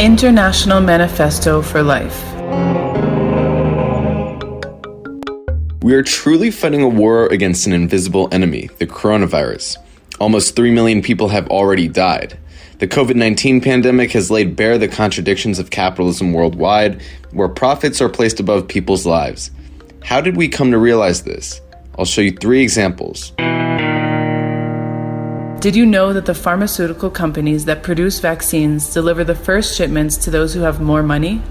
International Manifesto for Life. We are truly fighting a war against an invisible enemy, the coronavirus. Almost 3 million people have already died. The COVID-19 pandemic has laid bare the contradictions of capitalism worldwide, where profits are placed above people's lives. How did we come to realize this? I'll show you 3 examples. Did you know that the pharmaceutical companies that produce vaccines deliver the first shipments to those who have more money?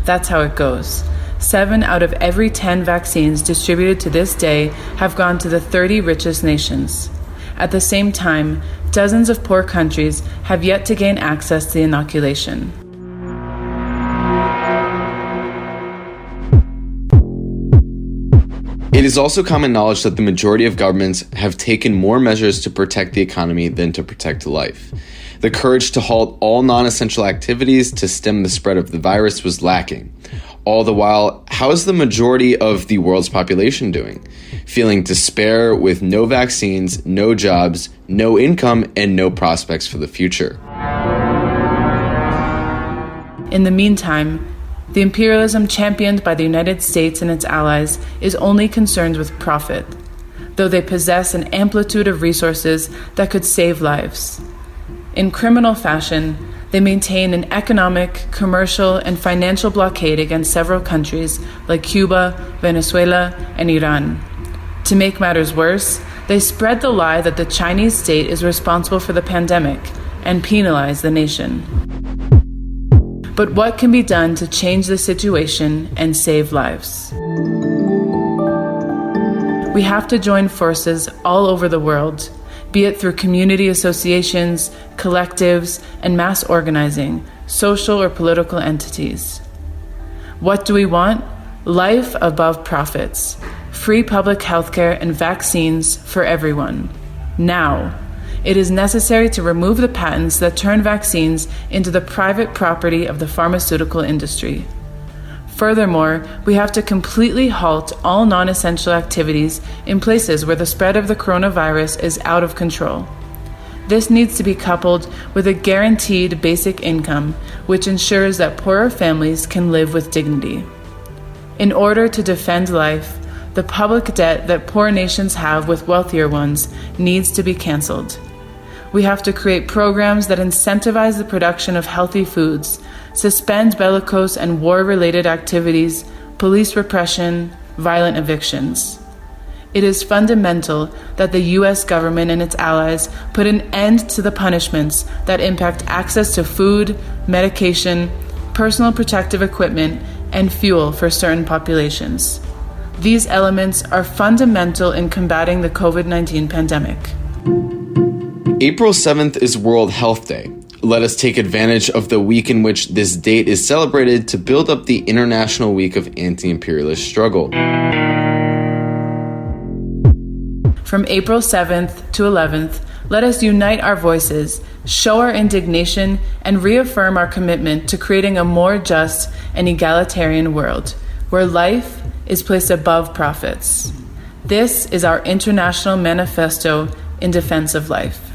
That's how it goes. 7 out of every 10 vaccines distributed to this day have gone to the 30 richest nations. At the same time, dozens of poor countries have yet to gain access to the inoculation. It is also common knowledge that the majority of governments have taken more measures to protect the economy than to protect life. The courage to halt all non-essential activities to stem the spread of the virus was lacking. All the while, how is the majority of the world's population doing? Feeling despair with no vaccines, no jobs, no income, and no prospects for the future. In the meantime, the imperialism championed by the United States and its allies is only concerned with profit, though they possess an amplitude of resources that could save lives. In criminal fashion, they maintain an economic, commercial, and financial blockade against several countries like Cuba, Venezuela, and Iran. To make matters worse, they spread the lie that the Chinese state is responsible for the pandemic and penalize the nation. But what can be done to change the situation and save lives? We have to join forces all over the world, be it through community associations, collectives, and mass organizing, social or political entities. What do we want? Life above profits, free public healthcare and vaccines for everyone. Now. It is necessary to remove the patents that turn vaccines into the private property of the pharmaceutical industry. Furthermore, we have to completely halt all non-essential activities in places where the spread of the coronavirus is out of control. This needs to be coupled with a guaranteed basic income, which ensures that poorer families can live with dignity. In order to defend life, the public debt that poor nations have with wealthier ones needs to be canceled. We have to create programs that incentivize the production of healthy foods, suspend bellicose and war-related activities, police repression, violent evictions. It is fundamental that the U.S. government and its allies put an end to the punishments that impact access to food, medication, personal protective equipment, and fuel for certain populations. These elements are fundamental in combating the COVID-19 pandemic. April 7th is World Health Day. Let us take advantage of the week in which this date is celebrated to build up the International Week of Anti-Imperialist Struggle. From April 7th to 11th, let us unite our voices, show our indignation, and reaffirm our commitment to creating a more just and egalitarian world, where life is placed above profits. This is our International Manifesto in defense of life.